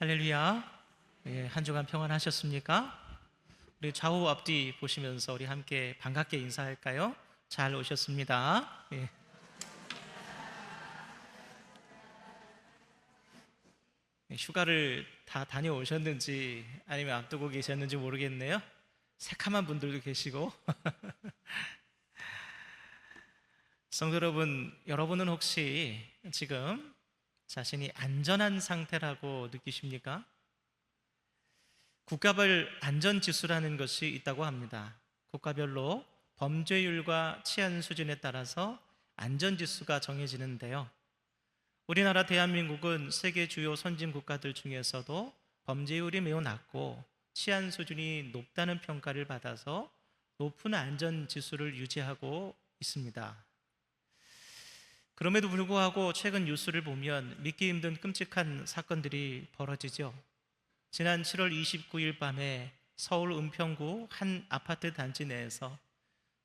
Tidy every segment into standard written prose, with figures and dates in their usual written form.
할렐루야. 예, 한 주간 평안하셨습니까? 우리 좌우 앞뒤 보시면서 우리 함께 반갑게 인사할까요? 잘 오셨습니다. 예. 휴가를 다 다녀오셨는지 아니면 앞두고 계셨는지 모르겠네요. 새카만 분들도 계시고. 성도 여러분, 여러분은 혹시 지금 자신이 안전한 상태라고 느끼십니까? 국가별 안전지수라는 것이 있다고 합니다. 국가별로 범죄율과 치안 수준에 따라서 안전지수가 정해지는데요. 우리나라 대한민국은 세계 주요 선진 국가들 중에서도 범죄율이 매우 낮고 치안 수준이 높다는 평가를 받아서 높은 안전지수를 유지하고 있습니다. 그럼에도 불구하고 최근 뉴스를 보면 믿기 힘든 끔찍한 사건들이 벌어지죠. 지난 7월 29일 밤에 서울 은평구 한 아파트 단지 내에서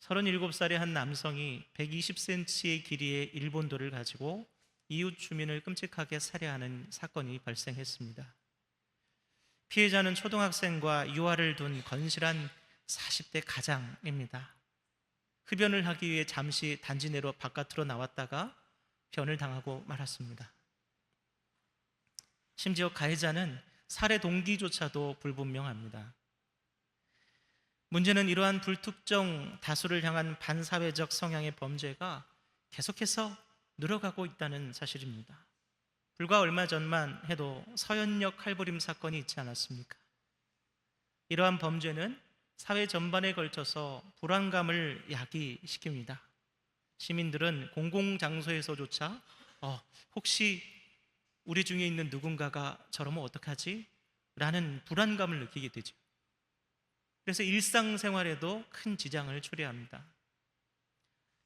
37살의 한 남성이 120cm의 길이의 일본돌을 가지고 이웃 주민을 끔찍하게 살해하는 사건이 발생했습니다. 피해자는 초등학생과 유아를 둔 건실한 40대 가장입니다. 흡연을 하기 위해 잠시 단지 내로 바깥으로 나왔다가 변을 당하고 말았습니다. 심지어 가해자는 살해 동기조차도 불분명합니다. 문제는 이러한 불특정 다수를 향한 반사회적 성향의 범죄가 계속해서 늘어가고 있다는 사실입니다. 불과 얼마 전만 해도 서현역 칼부림 사건이 있지 않았습니까? 이러한 범죄는 사회 전반에 걸쳐서 불안감을 야기시킵니다. 시민들은 공공장소에서조차 혹시 우리 중에 있는 누군가가 저러면 어떡하지? 라는 불안감을 느끼게 되죠. 그래서 일상생활에도 큰 지장을 초래합니다.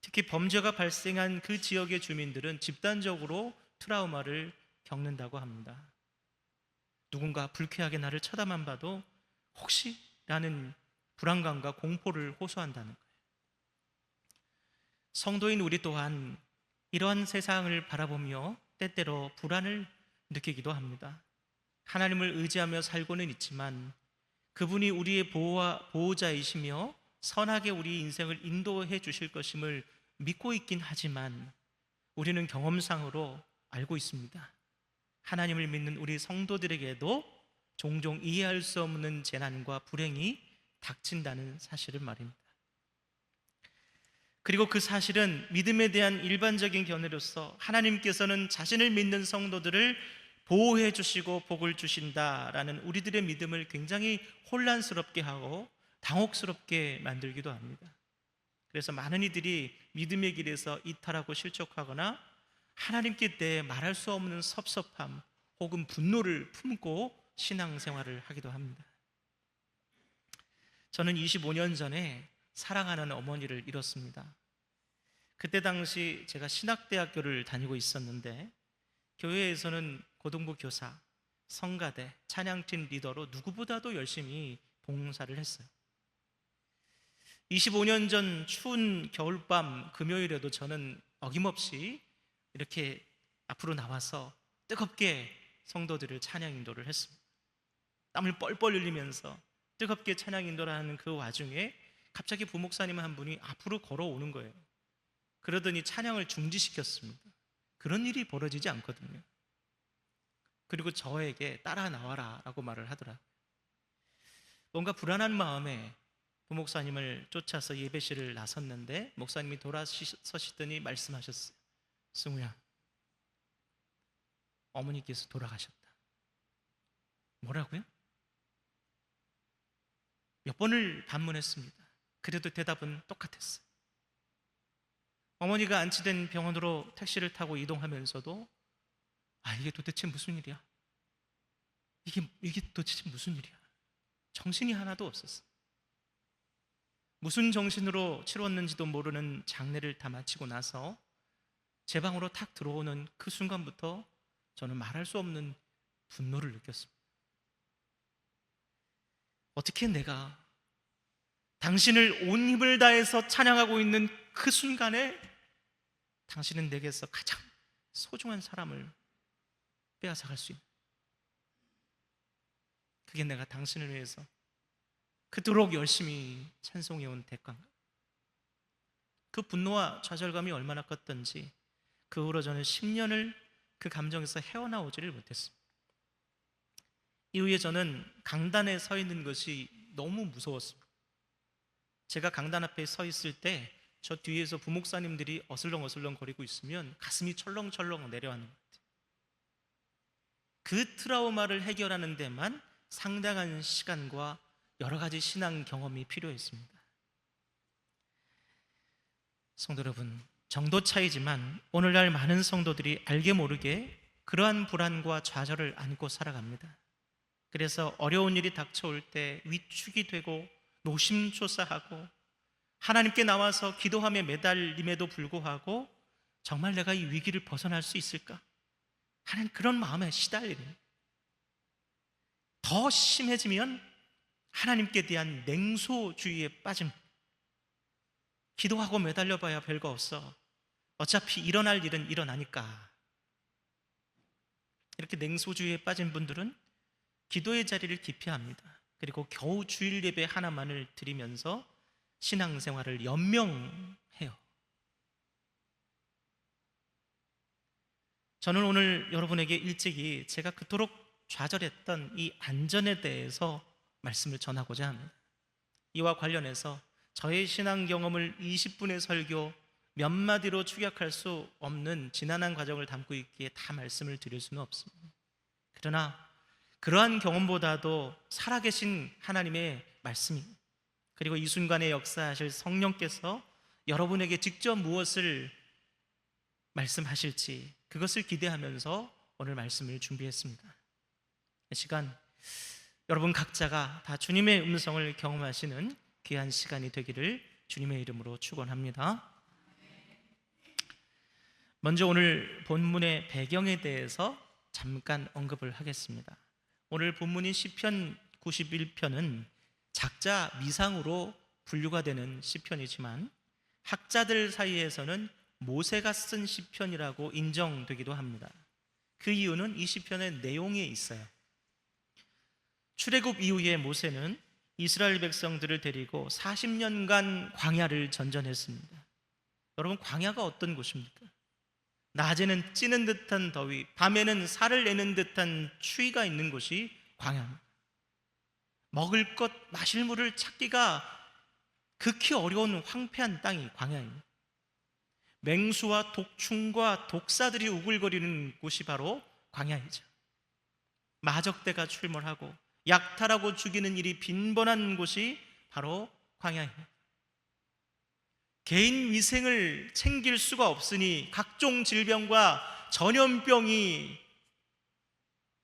특히 범죄가 발생한 그 지역의 주민들은 집단적으로 트라우마를 겪는다고 합니다. 누군가 불쾌하게 나를 쳐다만 봐도 혹시? 라는 불안감과 공포를 호소한다는 거예요. 성도인 우리 또한 이러한 세상을 바라보며 때때로 불안을 느끼기도 합니다. 하나님을 의지하며 살고는 있지만 그분이 우리의 보호자이시며 선하게 우리 인생을 인도해 주실 것임을 믿고 있긴 하지만 우리는 경험상으로 알고 있습니다. 하나님을 믿는 우리 성도들에게도 종종 이해할 수 없는 재난과 불행이 닥친다는 사실을 말입니다. 그리고 그 사실은 믿음에 대한 일반적인 견해로서 하나님께서는 자신을 믿는 성도들을 보호해 주시고 복을 주신다라는 우리들의 믿음을 굉장히 혼란스럽게 하고 당혹스럽게 만들기도 합니다. 그래서 많은 이들이 믿음의 길에서 이탈하고 실족하거나 하나님께 대해 말할 수 없는 섭섭함 혹은 분노를 품고 신앙생활을 하기도 합니다. 저는 25년 전에 사랑하는 어머니를 잃었습니다. 그때 당시 제가 신학대학교를 다니고 있었는데 교회에서는 고등부 교사, 성가대, 찬양팀 리더로 누구보다도 열심히 봉사를 했어요. 25년 전 추운 겨울밤 금요일에도 저는 어김없이 이렇게 앞으로 나와서 뜨겁게 성도들을 찬양 인도를 했습니다. 땀을 뻘뻘 흘리면서 뜨겁게 찬양 인도를 하는 그 와중에 갑자기 부목사님 한 분이 앞으로 걸어오는 거예요. 그러더니 찬양을 중지시켰습니다. 그런 일이 벌어지지 않거든요. 그리고 저에게 따라 나와라 라고 말을 하더라고요. 뭔가 불안한 마음에 부목사님을 쫓아서 예배실을 나섰는데 목사님이 돌아서시더니 말씀하셨어요. 승우야, 어머니께서 돌아가셨다. 뭐라고요? 몇 번을 반문했습니다. 그래도 대답은 똑같았어요. 어머니가 안치된 병원으로 택시를 타고 이동하면서도 이게 도대체 무슨 일이야? 이게 도대체 무슨 일이야? 정신이 하나도 없었어요. 무슨 정신으로 치렀는지도 모르는 장례를 다 마치고 나서 제 방으로 탁 들어오는 그 순간부터 저는 말할 수 없는 분노를 느꼈습니다. 어떻게 내가 당신을 온 힘을 다해서 찬양하고 있는 그 순간에 당신은 내게서 가장 소중한 사람을 빼앗아갈 수 있는, 그게 내가 당신을 위해서 그토록 열심히 찬송해온 대가인가? 그 분노와 좌절감이 얼마나 컸던지 그 후로 저는 10년을 그 감정에서 헤어나오지를 못했습니다. 이후에 저는 강단에 서 있는 것이 너무 무서웠습니다. 제가 강단 앞에 서 있을 때 저 뒤에서 부목사님들이 어슬렁어슬렁 거리고 있으면 가슴이 철렁철렁 내려앉는 것 같아요. 그 트라우마를 해결하는 데만 상당한 시간과 여러 가지 신앙 경험이 필요했습니다. 성도 여러분, 정도 차이지만 오늘날 많은 성도들이 알게 모르게 그러한 불안과 좌절을 안고 살아갑니다. 그래서 어려운 일이 닥쳐올 때 위축이 되고 노심초사하고 하나님께 나와서 기도함에 매달림에도 불구하고 정말 내가 이 위기를 벗어날 수 있을까 하는 그런 마음에 시달리는, 더 심해지면 하나님께 대한 냉소주의에 빠짐. 기도하고 매달려 봐야 별거 없어, 어차피 일어날 일은 일어나니까. 이렇게 냉소주의에 빠진 분들은 기도의 자리를 기피합니다. 그리고 겨우 주일 예배 하나만을 드리면서 신앙생활을 연명해요. 저는 오늘 여러분에게 일찍이 제가 그토록 좌절했던 이 안전에 대해서 말씀을 전하고자 합니다. 이와 관련해서 저의 신앙 경험을 20분의 설교 몇 마디로 축약할 수 없는 지난한 과정을 담고 있기에 다 말씀을 드릴 수는 없습니다. 그러나 그러한 경험보다도 살아계신 하나님의 말씀이, 그리고 이 순간에 역사하실 성령께서 여러분에게 직접 무엇을 말씀하실지 그것을 기대하면서 오늘 말씀을 준비했습니다. 이 시간 여러분 각자가 다 주님의 음성을 경험하시는 귀한 시간이 되기를 주님의 이름으로 축원합니다. 먼저 오늘 본문의 배경에 대해서 잠깐 언급을 하겠습니다. 오늘 본문인 시편 91편은 작자 미상으로 분류가 되는 시편이지만 학자들 사이에서는 모세가 쓴 시편이라고 인정되기도 합니다. 그 이유는 이 시편의 내용에 있어요. 출애굽 이후에 모세는 이스라엘 백성들을 데리고 40년간 광야를 전전했습니다. 여러분, 광야가 어떤 곳입니까? 낮에는 찌는 듯한 더위, 밤에는 살을 내는 듯한 추위가 있는 곳이 광야입니다. 먹을 것, 마실 물을 찾기가 극히 어려운 황폐한 땅이 광야입니다. 맹수와 독충과 독사들이 우글거리는 곳이 바로 광야이죠. 마적대가 출몰하고 약탈하고 죽이는 일이 빈번한 곳이 바로 광야입니다. 개인 위생을 챙길 수가 없으니 각종 질병과 전염병이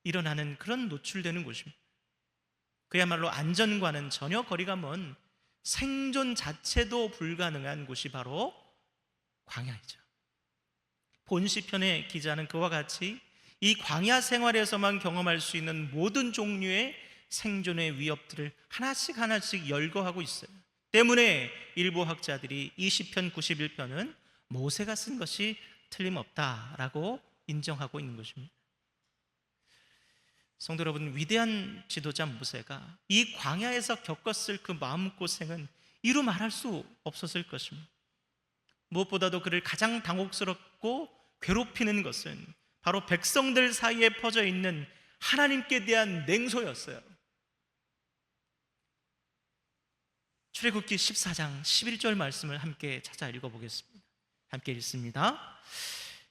일어나는 그런 노출되는 곳입니다. 그야말로 안전과는 전혀 거리가 먼 생존 자체도 불가능한 곳이 바로 광야이죠. 본 시편의 기자는 그와 같이 이 광야 생활에서만 경험할 수 있는 모든 종류의 생존의 위협들을 하나씩 하나씩 열거하고 있어요. 때문에 일부 학자들이 이 시편 91편은 모세가 쓴 것이 틀림없다라고 인정하고 있는 것입니다. 성도 여러분, 위대한 지도자 모세가 이 광야에서 겪었을 그 마음고생은 이루 말할 수 없었을 것입니다. 무엇보다도 그를 가장 당혹스럽고 괴롭히는 것은 바로 백성들 사이에 퍼져 있는 하나님께 대한 냉소였어요. 출애굽기 14장 11절 말씀을 함께 찾아 읽어보겠습니다. 함께 읽습니다.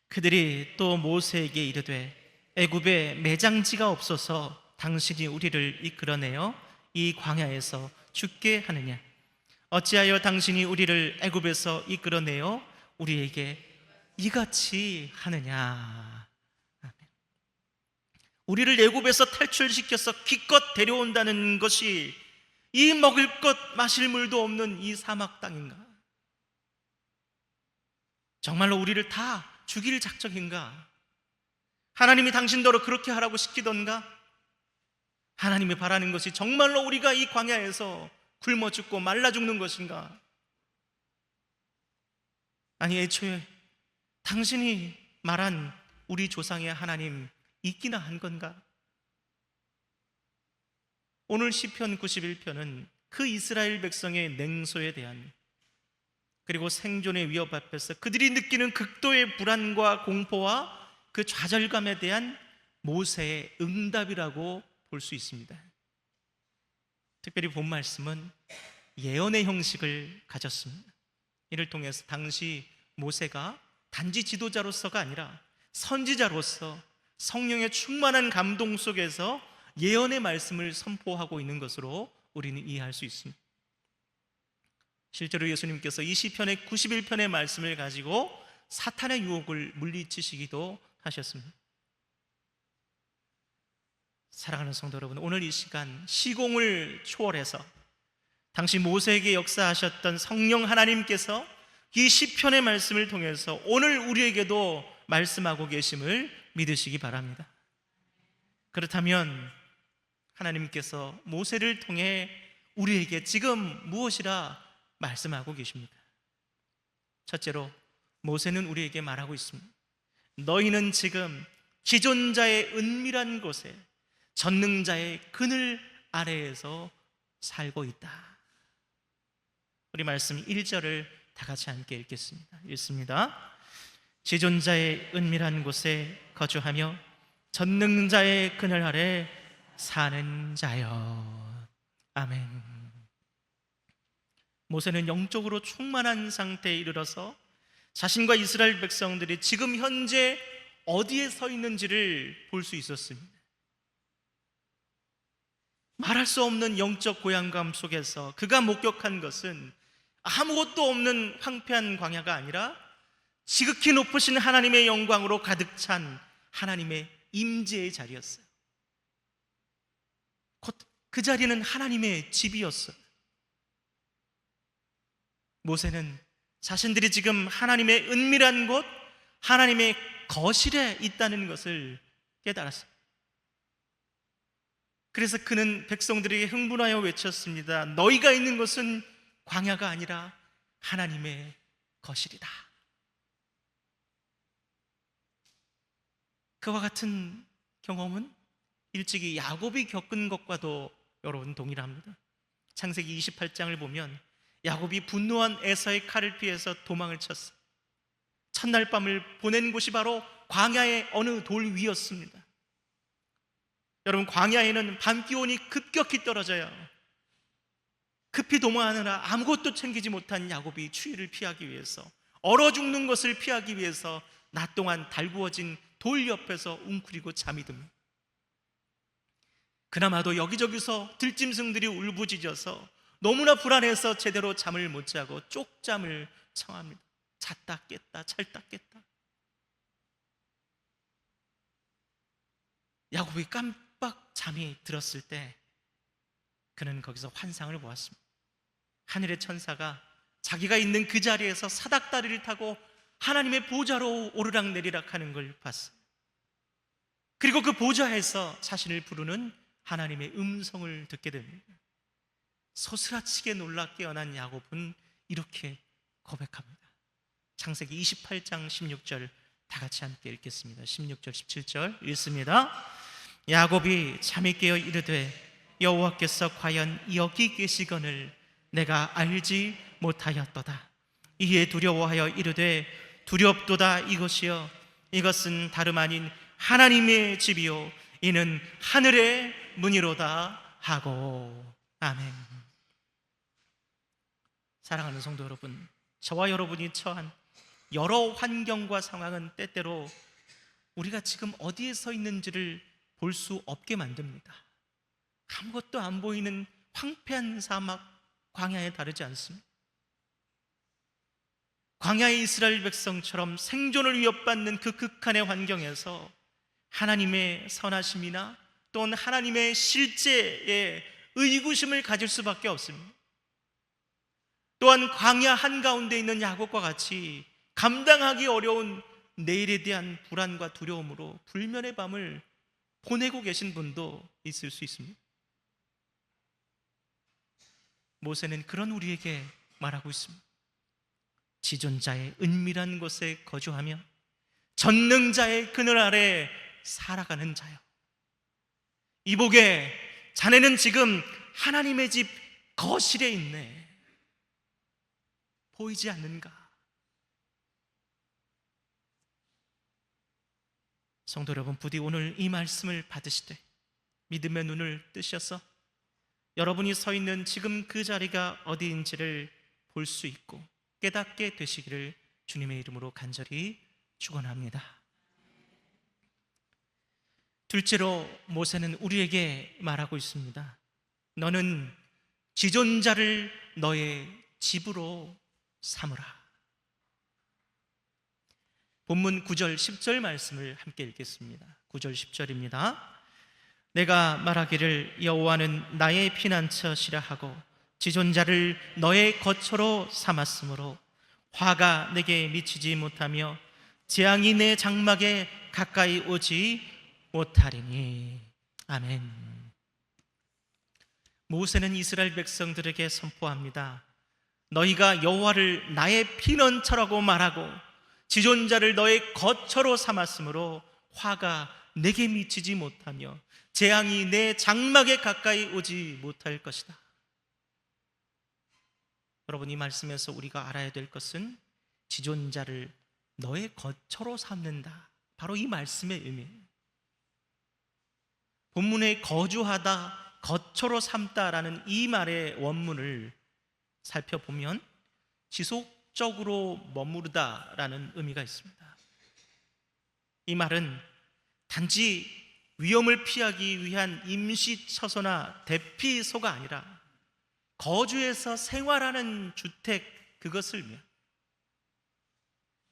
그들이 또 모세에게 이르되 애굽에 매장지가 없어서 당신이 우리를 이끌어내어 이 광야에서 죽게 하느냐? 어찌하여 당신이 우리를 애굽에서 이끌어내어 우리에게 이같이 하느냐? 우리를 애굽에서 탈출시켜서 기껏 데려온다는 것이 이 먹을 것 마실 물도 없는 이 사막 땅인가? 정말로 우리를 다 죽일 작정인가? 하나님이 당신더러 그렇게 하라고 시키던가? 하나님이 바라는 것이 정말로 우리가 이 광야에서 굶어 죽고 말라 죽는 것인가? 아니, 애초에 당신이 말한 우리 조상의 하나님 있기나 한 건가? 오늘 시편 91편은 그 이스라엘 백성의 냉소에 대한, 그리고 생존의 위협 앞에서 그들이 느끼는 극도의 불안과 공포와 그 좌절감에 대한 모세의 응답이라고 볼 수 있습니다. 특별히 본 말씀은 예언의 형식을 가졌습니다. 이를 통해서 당시 모세가 단지 지도자로서가 아니라 선지자로서 성령의 충만한 감동 속에서 예언의 말씀을 선포하고 있는 것으로 우리는 이해할 수 있습니다. 실제로 예수님께서 이 시편의 91편의 말씀을 가지고 사탄의 유혹을 물리치시기도 하셨습니다. 사랑하는 성도 여러분, 오늘 이 시간 시공을 초월해서 당시 모세에게 역사하셨던 성령 하나님께서 이 시편의 말씀을 통해서 오늘 우리에게도 말씀하고 계심을 믿으시기 바랍니다. 그렇다면 하나님께서 모세를 통해 우리에게 지금 무엇이라 말씀하고 계십니까? 첫째로 모세는 우리에게 말하고 있습니다. 너희는 지금 지존자의 은밀한 곳에 전능자의 그늘 아래에서 살고 있다. 우리 말씀 1절을 다 같이 함께 읽겠습니다. 읽습니다. 지존자의 은밀한 곳에 거주하며 전능자의 그늘 아래 사는 자여. 아멘. 모세는 영적으로 충만한 상태에 이르러서 자신과 이스라엘 백성들이 지금 현재 어디에 서 있는지를 볼 수 있었습니다. 말할 수 없는 영적 고향감 속에서 그가 목격한 것은 아무것도 없는 황폐한 광야가 아니라 지극히 높으신 하나님의 영광으로 가득 찬 하나님의 임재의 자리였어요. 곧 그 자리는 하나님의 집이었어요. 모세는 자신들이 지금 하나님의 은밀한 곳, 하나님의 거실에 있다는 것을 깨달았습니다. 그래서 그는 백성들에게 흥분하여 외쳤습니다. 너희가 있는 곳은 광야가 아니라 하나님의 거실이다. 그와 같은 경험은 일찍이 야곱이 겪은 것과도 여러분 동일합니다. 창세기 28장을 보면 야곱이 분노한 에서의 칼을 피해서 도망을 쳤어요. 첫날 밤을 보낸 곳이 바로 광야의 어느 돌 위였습니다. 여러분, 광야에는 밤 기온이 급격히 떨어져요. 급히 도망하느라 아무것도 챙기지 못한 야곱이 추위를 피하기 위해서, 얼어 죽는 것을 피하기 위해서 낮 동안 달구어진 돌 옆에서 웅크리고 잠이 듭니다. 그나마도 여기저기서 들짐승들이 울부짖어서 너무나 불안해서 제대로 잠을 못 자고 쪽잠을 청합니다. 잤다 깼다 잤다 깼다. 야곱이 깜빡 잠이 들었을 때 그는 거기서 환상을 보았습니다. 하늘의 천사가 자기가 있는 그 자리에서 사닥다리를 타고 하나님의 보좌로 오르락내리락 하는 걸 봤어요. 그리고 그 보좌에서 자신을 부르는 하나님의 음성을 듣게 됩니다. 소스라치게 놀라 깨어난 야곱은 이렇게 고백합니다. 창세기 28장 16절 다 같이 함께 읽겠습니다. 16절 17절 읽습니다. 야곱이 잠이 깨어 이르되 여호와께서 과연 여기 계시거늘 내가 알지 못하였도다. 이에 두려워하여 이르되 두렵도다. 이것이여 이것은 다름 아닌 하나님의 집이요 이는 하늘의 문이로다 하고. 아멘. 사랑하는 성도 여러분, 저와 여러분이 처한 여러 환경과 상황은 때때로 우리가 지금 어디에 서 있는지를 볼 수 없게 만듭니다. 아무것도 안 보이는 황폐한 사막, 광야에 다르지 않습니다. 광야의 이스라엘 백성처럼 생존을 위협받는 그 극한의 환경에서 하나님의 선하심이나 또는 하나님의 실제의 의구심을 가질 수밖에 없습니다. 또한 광야 한가운데 있는 야곱과 같이 감당하기 어려운 내일에 대한 불안과 두려움으로 불면의 밤을 보내고 계신 분도 있을 수 있습니다. 모세는 그런 우리에게 말하고 있습니다. 지존자의 은밀한 곳에 거주하며 전능자의 그늘 아래 살아가는 자요, 이복에 자네는 지금 하나님의 집 거실에 있네. 보이지 않는가? 성도 여러분, 부디 오늘 이 말씀을 받으시되 믿음의 눈을 뜨셔서 여러분이 서 있는 지금 그 자리가 어디인지를 볼 수 있고 깨닫게 되시기를 주님의 이름으로 간절히 축원합니다. 둘째로 모세는 우리에게 말하고 있습니다. 너는 지존자를 너의 집으로 삼으라. 본문 9절 10절 말씀을 함께 읽겠습니다. 9절 10절입니다. 내가 말하기를 여호와는 나의 피난처시라 하고 지존자를 너의 거처로 삼았으므로 화가 내게 미치지 못하며 재앙이 내 장막에 가까이 오지 못하리니. 아멘. 모세는 이스라엘 백성들에게 선포합니다. 너희가 여호와를 나의 피난처라고 말하고 지존자를 너의 거처로 삼았으므로 화가 내게 미치지 못하며 재앙이 내 장막에 가까이 오지 못할 것이다. 여러분, 이 말씀에서 우리가 알아야 될 것은 지존자를 너의 거처로 삼는다, 바로 이 말씀의 의미예요. 본문에 거주하다, 거처로 삼다라는 이 말의 원문을 살펴보면 지속적으로 머무르다라는 의미가 있습니다. 이 말은 단지 위험을 피하기 위한 임시처소나 대피소가 아니라 거주해서 생활하는 주택, 그것을 의미해요.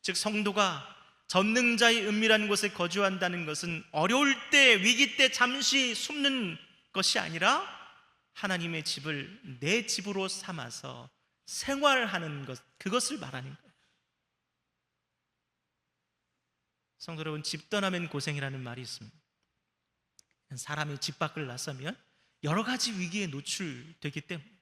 즉 성도가 전능자의 은밀한 곳에 거주한다는 것은 어려울 때, 위기 때 잠시 숨는 것이 아니라 하나님의 집을 내 집으로 삼아서 생활하는 것, 그것을 말하는 거예요. 성도 여러분, 집 떠나면 고생이라는 말이 있습니다. 사람이 집 밖을 나서면 여러 가지 위기에 노출되기 때문에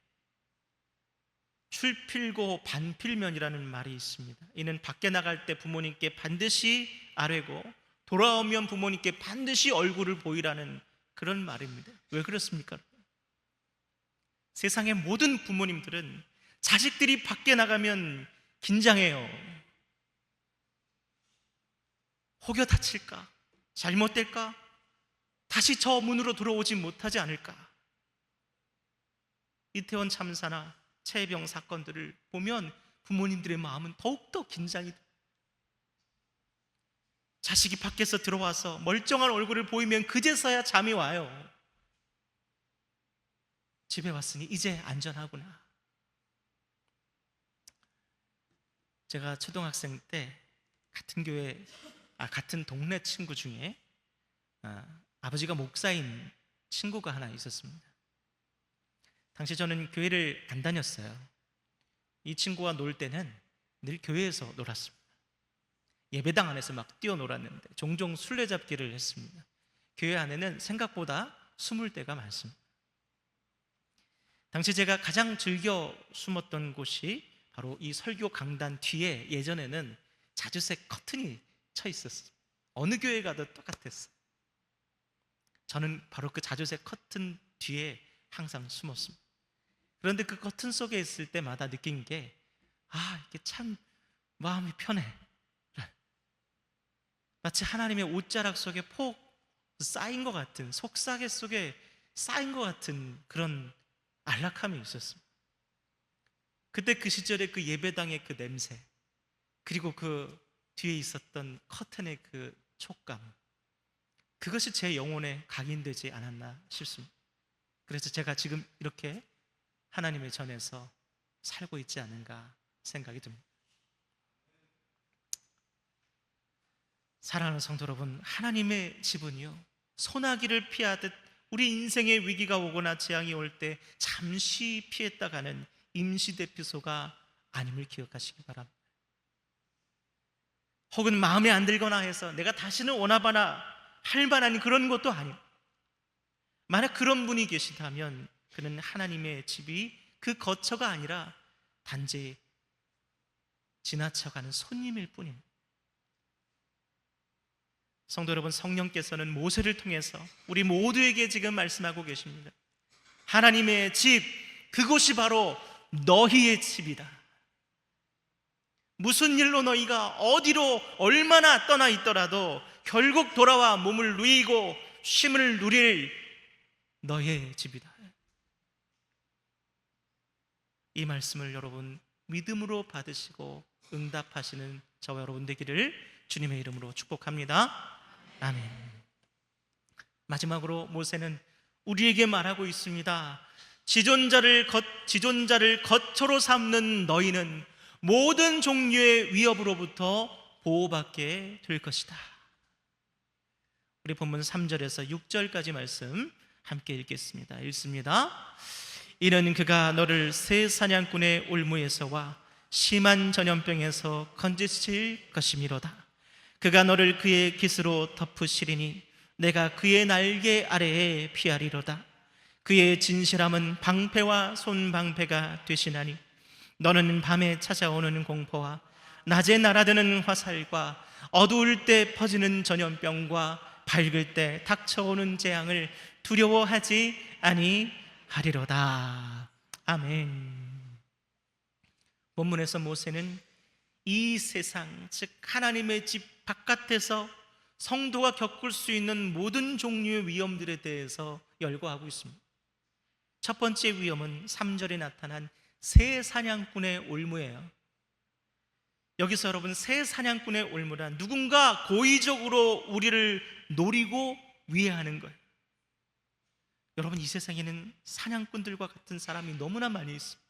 출필고 반필면이라는 말이 있습니다. 이는 밖에 나갈 때 부모님께 반드시 아뢰고 돌아오면 부모님께 반드시 얼굴을 보이라는 그런 말입니다. 왜 그렇습니까? 세상의 모든 부모님들은 자식들이 밖에 나가면 긴장해요. 혹여 다칠까? 잘못될까? 다시 저 문으로 들어오지 못하지 않을까? 이태원 참사나 최혜병 사건들을 보면 부모님들의 마음은 더욱더 긴장이 돼요. 자식이 밖에서 들어와서 멀쩡한 얼굴을 보이면 그제서야 잠이 와요. 집에 왔으니 이제 안전하구나. 제가 초등학생 때 같은 동네 친구 중에 아버지가 목사인 친구가 하나 있었습니다. 당시 저는 교회를 안 다녔어요. 이 친구와 놀 때는 늘 교회에서 놀았습니다. 예배당 안에서 막 뛰어놀았는데 종종 술래잡기를 했습니다. 교회 안에는 생각보다 숨을 때가 많습니다. 당시 제가 가장 즐겨 숨었던 곳이 바로 이 설교 강단 뒤에 예전에는 자주색 커튼이 쳐 있었어요. 어느 교회 가도 똑같았어요. 저는 바로 그 자주색 커튼 뒤에 항상 숨었습니다. 그런데 그 커튼 속에 있을 때마다 느낀 게 이게 참 마음이 편해. 마치 하나님의 옷자락 속에 폭 쌓인 것 같은, 속삭이 속에 쌓인 것 같은 그런 안락함이 있었습니다. 그때 그 시절에 그 예배당의 그 냄새, 그리고 그 뒤에 있었던 커튼의 그 촉감, 그것이 제 영혼에 각인되지 않았나 싶습니다. 그래서 제가 지금 이렇게 하나님의 전에서 살고 있지 않은가 생각이 듭니다. 사랑하는 성도 여러분, 하나님의 집은요, 소나기를 피하듯 우리 인생의 위기가 오거나 재앙이 올 때 잠시 피했다 가는 임시대피소가 아님을 기억하시기 바랍니다. 혹은 마음에 안 들거나 해서 내가 다시는 오나봐나 할 만한 그런 것도 아니에요. 만약 그런 분이 계시다면 그는 하나님의 집이 그 거처가 아니라 단지 지나쳐가는 손님일 뿐입니다. 성도 여러분, 성령께서는 모세를 통해서 우리 모두에게 지금 말씀하고 계십니다. 하나님의 집, 그곳이 바로 너희의 집이다. 무슨 일로 너희가 어디로 얼마나 떠나 있더라도 결국 돌아와 몸을 누이고 쉼을 누릴 너희의 집이다. 이 말씀을 여러분 믿음으로 받으시고 응답하시는 저와 여러분 되기를 주님의 이름으로 축복합니다. 아멘. 마지막으로 모세는 우리에게 말하고 있습니다. 지존자를 거처로 삼는 너희는 모든 종류의 위협으로부터 보호받게 될 것이다. 우리 본문 3절에서 6절까지 말씀 함께 읽겠습니다. 읽습니다. 이는 그가 너를 새 사냥꾼의 올무에서와 심한 전염병에서 건지실 것이미로다. 그가 너를 그의 깃으로 덮으시리니 내가 그의 날개 아래에 피하리로다. 그의 진실함은 방패와 손방패가 되시나니 너는 밤에 찾아오는 공포와 낮에 날아드는 화살과 어두울 때 퍼지는 전염병과 밝을 때 닥쳐오는 재앙을 두려워하지 아니하리로다. 아멘. 본문에서 모세는 이 세상, 즉 하나님의 집 바깥에서 성도가 겪을 수 있는 모든 종류의 위험들에 대해서 열거하고 있습니다. 첫 번째 위험은 3절에 나타난 새 사냥꾼의 올무예요. 여기서 여러분, 새 사냥꾼의 올무란 누군가 고의적으로 우리를 노리고 위해하는 거예요. 여러분, 이 세상에는 사냥꾼들과 같은 사람이 너무나 많이 있습니다.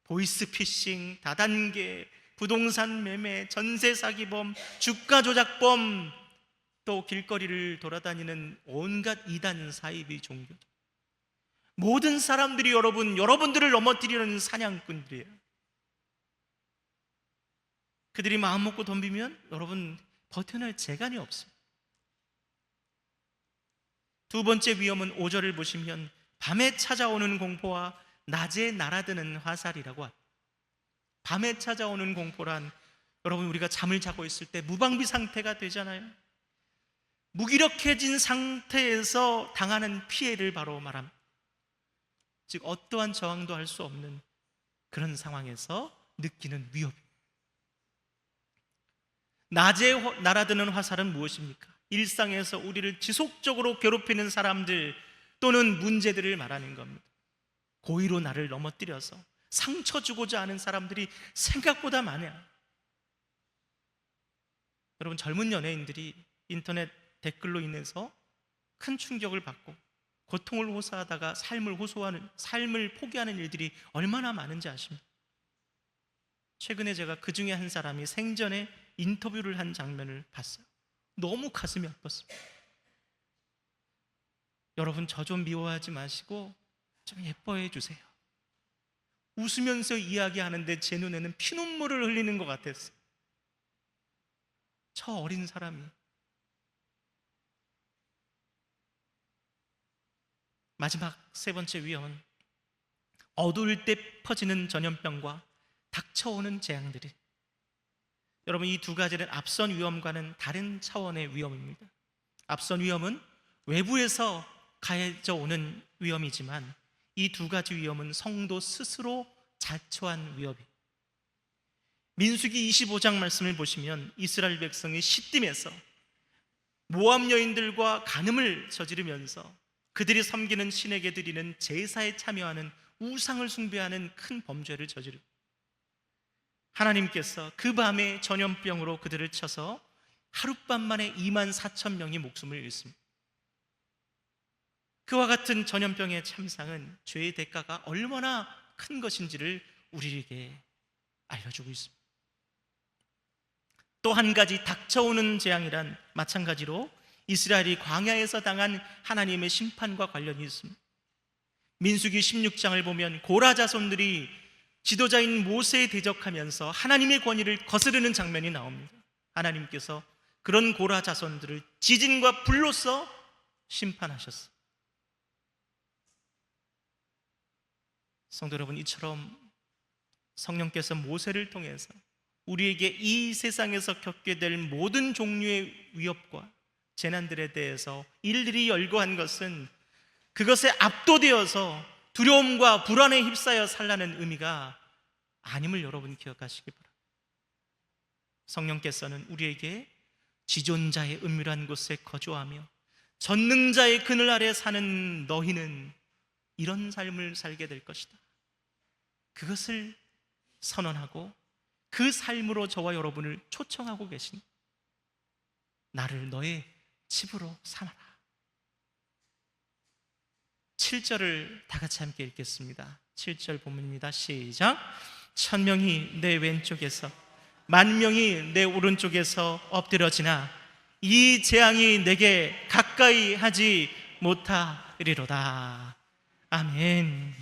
보이스피싱, 다단계, 부동산 매매, 전세 사기범, 주가 조작범, 또 길거리를 돌아다니는 온갖 이단 사이비 종교, 모든 사람들이 여러분들을 넘어뜨리는 사냥꾼들이에요. 그들이 마음 먹고 덤비면 여러분 버텨낼 재간이 없습니다. 두 번째 위험은 5절을 보시면 밤에 찾아오는 공포와 낮에 날아드는 화살이라고 합니다. 밤에 찾아오는 공포란 여러분, 우리가 잠을 자고 있을 때 무방비 상태가 되잖아요. 무기력해진 상태에서 당하는 피해를 바로 말합니다. 즉 어떠한 저항도 할 수 없는 그런 상황에서 느끼는 위협. 낮에 날아드는 화살은 무엇입니까? 일상에서 우리를 지속적으로 괴롭히는 사람들 또는 문제들을 말하는 겁니다. 고의로 나를 넘어뜨려서 상처 주고자 하는 사람들이 생각보다 많아요. 여러분, 젊은 연예인들이 인터넷 댓글로 인해서 큰 충격을 받고 고통을 호소하다가 삶을 포기하는 일들이 얼마나 많은지 아십니까? 최근에 제가 그 중에 한 사람이 생전에 인터뷰를 한 장면을 봤어요. 너무 가슴이 아팠습니다. 여러분, 저 좀 미워하지 마시고 좀 예뻐해 주세요. 웃으면서 이야기하는데 제 눈에는 피눈물을 흘리는 것 같았어요. 저 어린 사람이. 마지막 세 번째 위험은 어두울 때 퍼지는 전염병과 닥쳐오는 재앙들이. 여러분, 이 두 가지는 앞선 위험과는 다른 차원의 위험입니다. 앞선 위험은 외부에서 가해져 오는 위험이지만 이 두 가지 위험은 성도 스스로 자초한 위협이에요. 민수기 25장 말씀을 보시면 이스라엘 백성이 시딤에서 모압 여인들과 간음을 저지르면서 그들이 섬기는 신에게 드리는 제사에 참여하는 우상을 숭배하는 큰 범죄를 저지르고, 하나님께서 그 밤에 전염병으로 그들을 쳐서 하룻밤 만에 24,000명이 목숨을 잃습니다. 그와 같은 전염병의 참상은 죄의 대가가 얼마나 큰 것인지를 우리에게 알려주고 있습니다. 또 한 가지 닥쳐오는 재앙이란 마찬가지로 이스라엘이 광야에서 당한 하나님의 심판과 관련이 있습니다. 민수기 16장을 보면 고라 자손들이 지도자인 모세에 대적하면서 하나님의 권위를 거스르는 장면이 나옵니다. 하나님께서 그런 고라 자손들을 지진과 불로써 심판하셨어요. 성도 여러분, 이처럼 성령께서 모세를 통해서 우리에게 이 세상에서 겪게 될 모든 종류의 위협과 재난들에 대해서 일일이 열거한 것은 그것에 압도되어서 두려움과 불안에 휩싸여 살라는 의미가 아님을 여러분 기억하시기 바랍니다. 성령께서는 우리에게 지존자의 은밀한 곳에 거주하며 전능자의 그늘 아래 사는 너희는 이런 삶을 살게 될 것이다, 그것을 선언하고 그 삶으로 저와 여러분을 초청하고 계신, 나를 너의 집으로 삼아라. 7절을 다 같이 함께 읽겠습니다. 7절 본문입니다. 시작. 천명이 내 왼쪽에서 만명이 내 오른쪽에서 엎드려지나 이 재앙이 내게 가까이 하지 못하리로다. 아멘.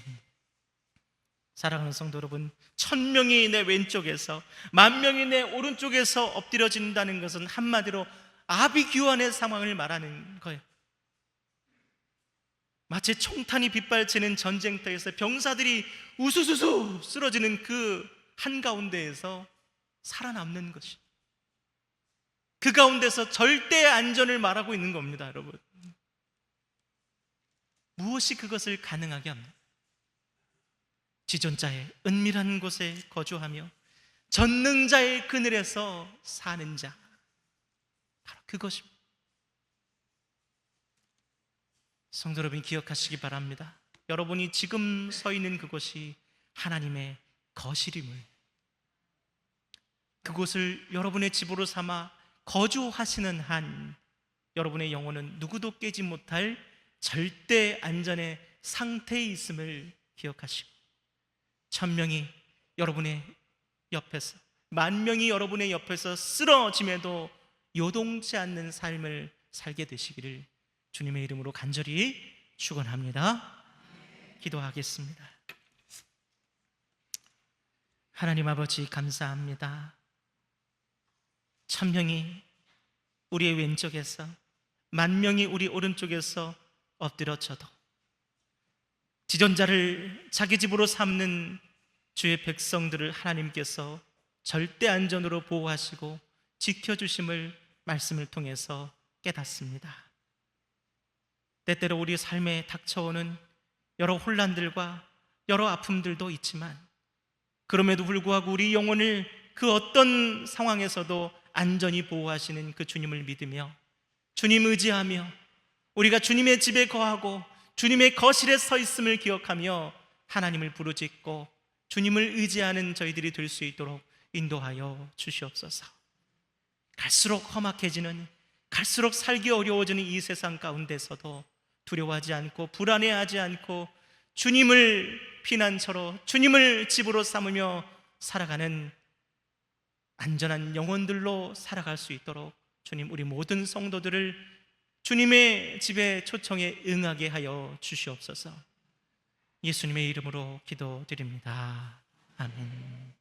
사랑하는 성도 여러분, 천명이 내 왼쪽에서 만명이 내 오른쪽에서 엎드려진다는 것은 한마디로 아비규환의 상황을 말하는 거예요. 마치 총탄이 빗발치는 전쟁터에서 병사들이 우수수수 쓰러지는 그 한가운데에서 살아남는 것이, 그 가운데서 절대 안전을 말하고 있는 겁니다. 여러분, 무엇이 그것을 가능하게 합니까? 지존자의 은밀한 곳에 거주하며 전능자의 그늘에서 사는 자, 바로 그것입니다. 성도 여러분, 기억하시기 바랍니다. 여러분이 지금 서 있는 그곳이 하나님의 거실임을, 그곳을 여러분의 집으로 삼아 거주하시는 한 여러분의 영혼은 누구도 깨지 못할 절대 안전의 상태에 있음을 기억하시고, 천명이 여러분의 옆에서, 만명이 여러분의 옆에서 쓰러짐에도 요동치 않는 삶을 살게 되시기를 주님의 이름으로 간절히 축원합니다. 기도하겠습니다. 하나님 아버지, 감사합니다. 천명이 우리의 왼쪽에서 만명이 우리 오른쪽에서 엎드려져도 지존자를 자기 집으로 삼는 주의 백성들을 하나님께서 절대 안전으로 보호하시고 지켜주심을 말씀을 통해서 깨닫습니다. 때때로 우리 삶에 닥쳐오는 여러 혼란들과 여러 아픔들도 있지만, 그럼에도 불구하고 우리 영혼을 그 어떤 상황에서도 안전히 보호하시는 그 주님을 믿으며 주님 의지하며 우리가 주님의 집에 거하고 주님의 거실에 서 있음을 기억하며 하나님을 부르짖고 주님을 의지하는 저희들이 될 수 있도록 인도하여 주시옵소서. 갈수록 험악해지는, 갈수록 살기 어려워지는 이 세상 가운데서도 두려워하지 않고 불안해하지 않고 주님을 피난처로, 주님을 집으로 삼으며 살아가는 안전한 영혼들로 살아갈 수 있도록 주님, 우리 모든 성도들을 주님의 집의 초청에 응하게 하여 주시옵소서. 예수님의 이름으로 기도드립니다. 아멘.